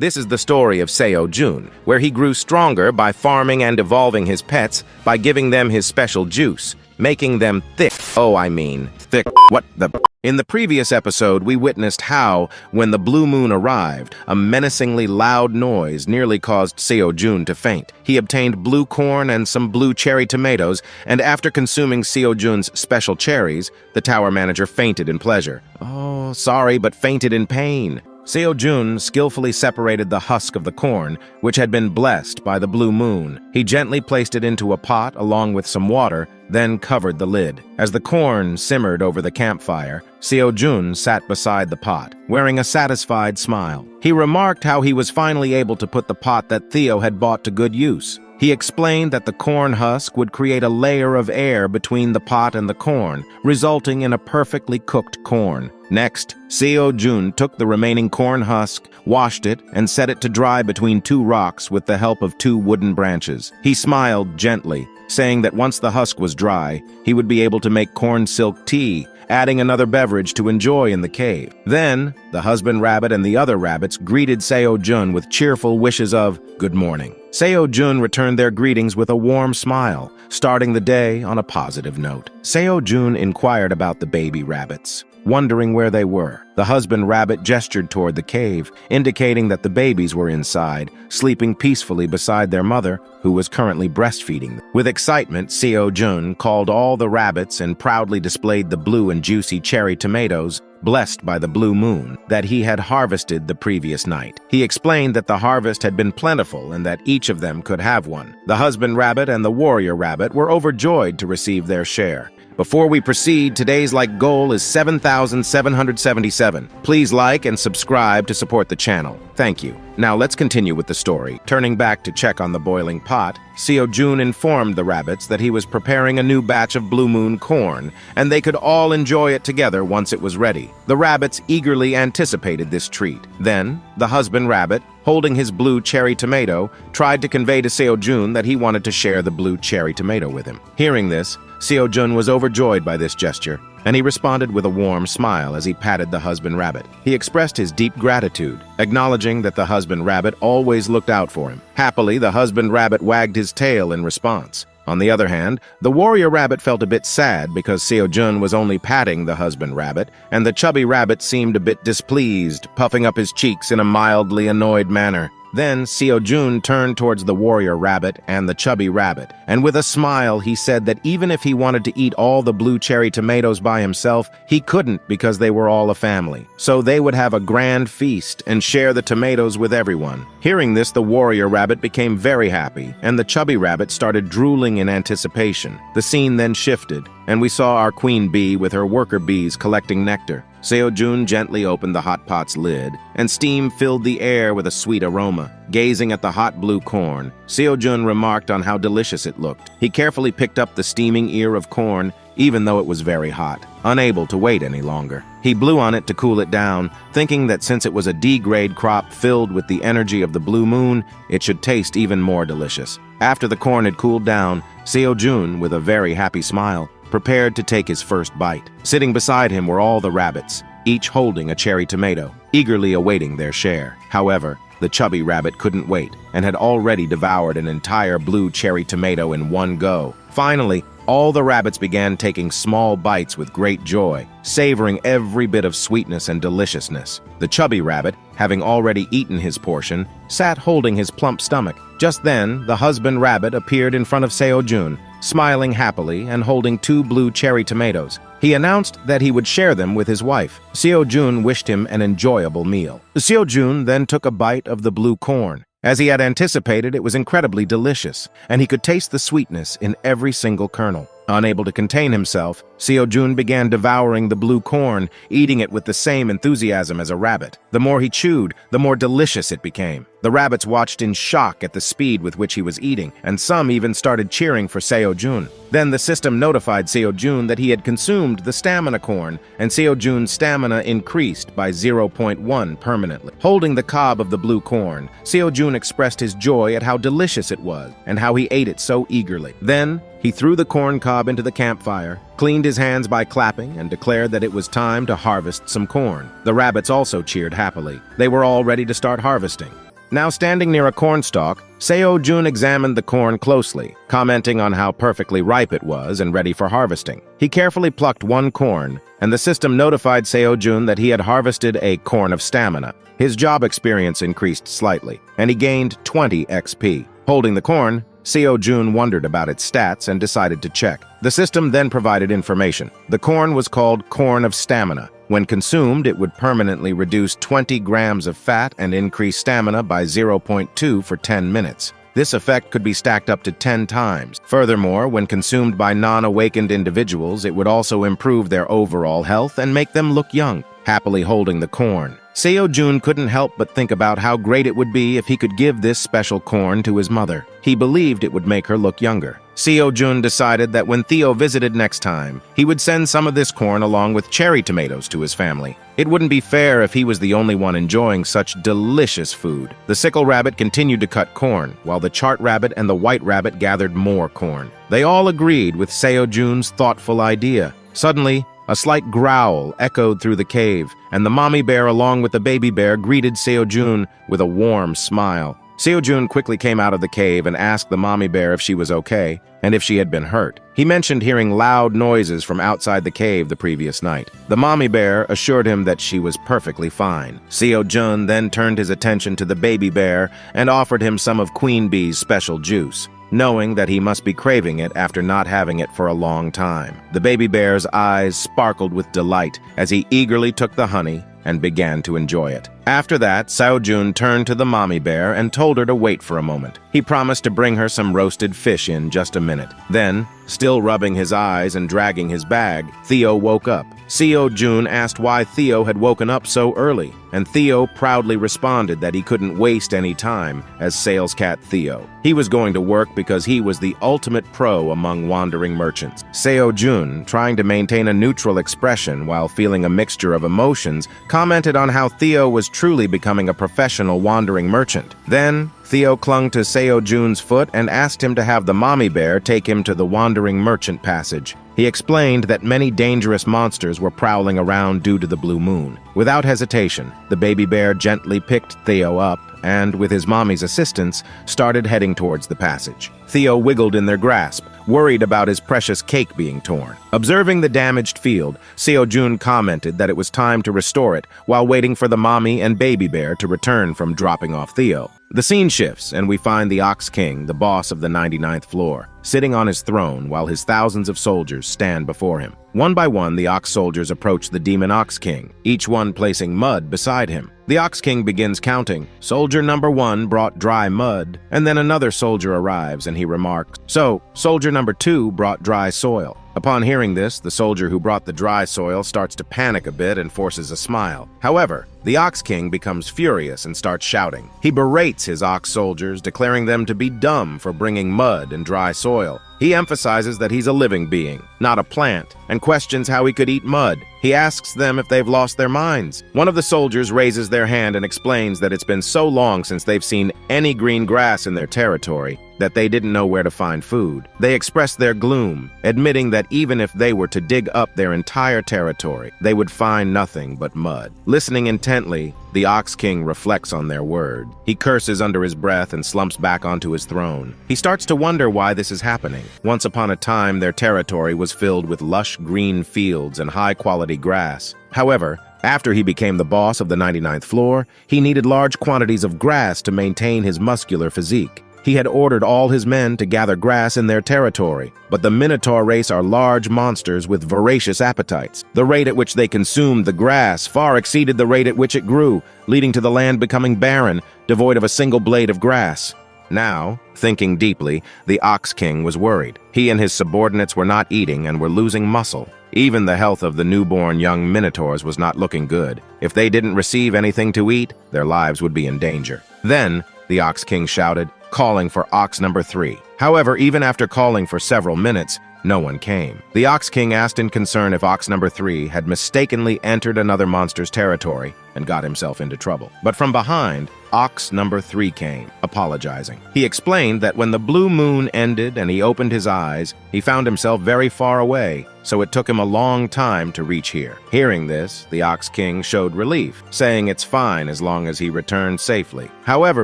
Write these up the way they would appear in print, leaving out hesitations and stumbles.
This is the story of Seo-jun, where he grew stronger by farming and evolving his pets by giving them his special juice, making them thick. Thick. What the? In the previous episode, we witnessed how, when the blue moon arrived, a menacingly loud noise nearly caused Seo-jun to faint. He obtained blue corn and some blue cherry tomatoes, and after consuming Seo-jun's special cherries, the tower manager fainted in pleasure. Oh, sorry, but fainted in pain. Seo-jun skillfully separated the husk of the corn, which had been blessed by the blue moon. He gently placed it into a pot along with some water, then covered the lid. As the corn simmered over the campfire, Seo-jun sat beside the pot, wearing a satisfied smile. He remarked how he was finally able to put the pot that Theo had bought to good use. He explained that the corn husk would create a layer of air between the pot and the corn, resulting in a perfectly cooked corn. Next, Seo-jun took the remaining corn husk, washed it, and set it to dry between two rocks with the help of two wooden branches. He smiled gently, saying that once the husk was dry, he would be able to make corn silk tea, adding another beverage to enjoy in the cave. Then, the husband rabbit and the other rabbits greeted Seo-jun with cheerful wishes of good morning. Seo-jun returned their greetings with a warm smile, starting the day on a positive note. Seo-jun inquired about the baby rabbits, wondering where they were. The husband rabbit gestured toward the cave, indicating that the babies were inside, sleeping peacefully beside their mother, who was currently breastfeeding them. With excitement, Seo-jun called all the rabbits and proudly displayed the blue and juicy cherry tomatoes, blessed by the blue moon, that he had harvested the previous night. He explained that the harvest had been plentiful and that each of them could have one. The husband rabbit and the warrior rabbit were overjoyed to receive their share. Before we proceed, today's goal is 7,777. Please like and subscribe to support the channel. Thank you. Now let's continue with the story. Turning back to check on the boiling pot, Seo-jun informed the rabbits that he was preparing a new batch of blue moon corn, and they could all enjoy it together once it was ready. The rabbits eagerly anticipated this treat. Then, the husband rabbit, holding his blue cherry tomato, tried to convey to Seo-jun that he wanted to share the blue cherry tomato with him. Hearing this, Seo-jun was overjoyed by this gesture, and he responded with a warm smile as he patted the husband rabbit. He expressed his deep gratitude, acknowledging that the husband rabbit always looked out for him. Happily, the husband rabbit wagged his tail in response. On the other hand, the warrior rabbit felt a bit sad because Seo-jun was only patting the husband rabbit, and the chubby rabbit seemed a bit displeased, puffing up his cheeks in a mildly annoyed manner. Then Seo-jun turned towards the warrior rabbit and the chubby rabbit, and with a smile he said that even if he wanted to eat all the blue cherry tomatoes by himself, he couldn't because they were all a family. So they would have a grand feast and share the tomatoes with everyone. Hearing this, the warrior rabbit became very happy, and the chubby rabbit started drooling in anticipation. The scene then shifted, and we saw our queen bee with her worker bees collecting nectar. Seo-jun gently opened the hot pot's lid, and steam filled the air with a sweet aroma. Gazing at the hot blue corn, Seo-jun remarked on how delicious it looked. He carefully picked up the steaming ear of corn, even though it was very hot, unable to wait any longer. He blew on it to cool it down, thinking that since it was a D-grade crop filled with the energy of the blue moon, it should taste even more delicious. After the corn had cooled down, Seo-jun, with a very happy smile, prepared to take his first bite. Sitting beside him were all the rabbits, each holding a cherry tomato, eagerly awaiting their share. However, the chubby rabbit couldn't wait and had already devoured an entire blue cherry tomato in one go. Finally, all the rabbits began taking small bites with great joy, savoring every bit of sweetness and deliciousness. The chubby rabbit, having already eaten his portion, sat holding his plump stomach. Just then, the husband rabbit appeared in front of Seo-jun, smiling happily and holding two blue cherry tomatoes. He announced that he would share them with his wife. Seo-jun wished him an enjoyable meal. Seo-jun then took a bite of the blue corn. As he had anticipated, it was incredibly delicious, and he could taste the sweetness in every single kernel. Unable to contain himself, Seo-jun began devouring the blue corn, eating it with the same enthusiasm as a rabbit. The more he chewed, the more delicious it became. The rabbits watched in shock at the speed with which he was eating, and some even started cheering for Seo-jun. Then the system notified Seo-jun that he had consumed the stamina corn, and Seo-jun's stamina increased by 0.1 permanently. Holding the cob of the blue corn, Seo-jun expressed his joy at how delicious it was, and how he ate it so eagerly. Then, he threw the corn cob into the campfire, cleaned his hands by clapping, and declared that it was time to harvest some corn. The rabbits also cheered happily. They were all ready to start harvesting. Now standing near a cornstalk, Seo-jun examined the corn closely, commenting on how perfectly ripe it was and ready for harvesting. He carefully plucked one corn, and the system notified Seo-jun that he had harvested a corn of stamina. His job experience increased slightly, and he gained 20 XP. Holding the corn, Seo-jun wondered about its stats and decided to check. The system then provided information. The corn was called Corn of Stamina. When consumed, it would permanently reduce 20 grams of fat and increase stamina by 0.2 for 10 minutes. This effect could be stacked up to 10 times. Furthermore, when consumed by non-awakened individuals, it would also improve their overall health and make them look young. Happily holding the corn, Seo-jun couldn't help but think about how great it would be if he could give this special corn to his mother. He believed it would make her look younger. Seo-jun decided that when Theo visited next time, he would send some of this corn along with cherry tomatoes to his family. It wouldn't be fair if he was the only one enjoying such delicious food. The sickle rabbit continued to cut corn, while the chart rabbit and the white rabbit gathered more corn. They all agreed with Seo-jun's thoughtful idea. Suddenly, a slight growl echoed through the cave, and the mommy bear along with the baby bear greeted Seo-jun with a warm smile. Seo-jun quickly came out of the cave and asked the mommy bear if she was okay, and if she had been hurt. He mentioned hearing loud noises from outside the cave the previous night. The mommy bear assured him that she was perfectly fine. Seo-jun then turned his attention to the baby bear and offered him some of Queen Bee's special juice, knowing that he must be craving it after not having it for a long time. The baby bear's eyes sparkled with delight as he eagerly took the honey and began to enjoy it. After that, Seo-jun turned to the mommy bear and told her to wait for a moment. He promised to bring her some roasted fish in just a minute. Then, still rubbing his eyes and dragging his bag, Theo woke up. Seo-jun asked why Theo had woken up so early, and Theo proudly responded that he couldn't waste any time as sales cat Theo. He was going to work because he was the ultimate pro among wandering merchants. Seo-jun, trying to maintain a neutral expression while feeling a mixture of emotions, commented on how Theo was truly becoming a professional wandering merchant. Then, Theo clung to Seo-jun's foot and asked him to have the mommy bear take him to the wandering merchant passage. He explained that many dangerous monsters were prowling around due to the blue moon. Without hesitation, the baby bear gently picked Theo up and, with his mommy's assistance, started heading towards the passage. Theo wiggled in their grasp, worried about his precious cake being torn. Observing the damaged field, Seo-jun commented that it was time to restore it while waiting for the mommy and baby bear to return from dropping off Theo. The scene shifts, and we find the Ox King, the boss of the 99th floor, sitting on his throne while his thousands of soldiers stand before him. One by one, the Ox soldiers approach the Demon Ox King, each one placing mud beside him. The Ox King begins counting. Soldier number 1 brought dry mud, and then another soldier arrives and he remarks, "So, soldier number 2 brought dry soil." Upon hearing this, the soldier who brought the dry soil starts to panic a bit and forces a smile. However, the Ox King becomes furious and starts shouting. He berates his ox soldiers, declaring them to be dumb for bringing mud and dry soil. He emphasizes that he's a living being, not a plant, and questions how he could eat mud. He asks them if they've lost their minds. One of the soldiers raises their hand and explains that it's been so long since they've seen any green grass in their territory that they didn't know where to find food. They express their gloom, admitting that even if they were to dig up their entire territory, they would find nothing but mud. Listening intently, the Ox King reflects on their word. He curses under his breath and slumps back onto his throne. He starts to wonder why this is happening. Once upon a time, their territory was filled with lush green fields and high-quality grass. However, after he became the boss of the 99th floor, he needed large quantities of grass to maintain his muscular physique. He had ordered all his men to gather grass in their territory, but the Minotaur race are large monsters with voracious appetites. The rate at which they consumed the grass far exceeded the rate at which it grew, leading to the land becoming barren, devoid of a single blade of grass. Now, thinking deeply, the Ox King was worried. He and his subordinates were not eating and were losing muscle. Even the health of the newborn young Minotaurs was not looking good. If they didn't receive anything to eat, their lives would be in danger. Then, the Ox King shouted, calling for ox number 3. However, even after calling for several minutes, no one came. The Ox King asked in concern if ox number 3 had mistakenly entered another monster's territory and got himself into trouble. But from behind, Ox number 3 came, apologizing. He explained that when the blue moon ended and he opened his eyes, he found himself very far away, so it took him a long time to reach here. Hearing this, the Ox King showed relief, saying it's fine as long as he returned safely. However,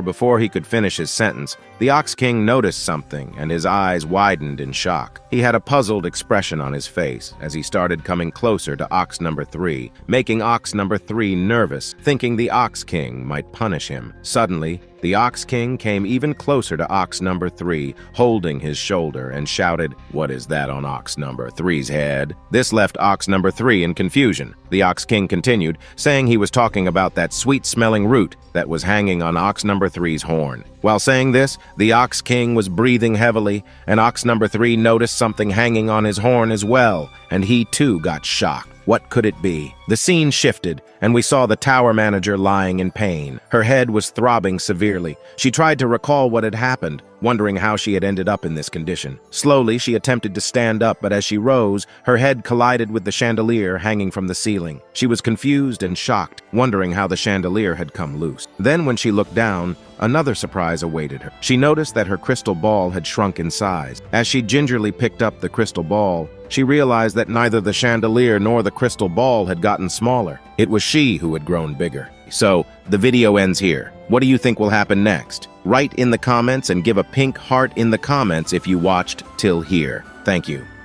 before he could finish his sentence, the Ox King noticed something and his eyes widened in shock. He had a puzzled expression on his face as he started coming closer to Ox number 3, making Ox number 3 nervous, thinking the Ox King might punish him. Suddenly, the Ox King came even closer to Ox number 3, holding his shoulder, and shouted, "What is that on Ox number 3's head?" This left Ox number 3 in confusion. The Ox King continued, saying he was talking about that sweet-smelling root that was hanging on Ox number 3's horn. While saying this, the Ox King was breathing heavily, and Ox number 3 noticed something hanging on his horn as well, and he too got shocked. What could it be? The scene shifted, and we saw the tower manager lying in pain. Her head was throbbing severely. She tried to recall what had happened, wondering how she had ended up in this condition. Slowly, she attempted to stand up, but as she rose, her head collided with the chandelier hanging from the ceiling. She was confused and shocked, wondering how the chandelier had come loose. Then, when she looked down, another surprise awaited her. She noticed that her crystal ball had shrunk in size. As she gingerly picked up the crystal ball, she realized that neither the chandelier nor the crystal ball had gotten smaller. It was she who had grown bigger. So, the video ends here. What do you think will happen next? Write in the comments and give a pink heart in the comments if you watched till here. Thank you.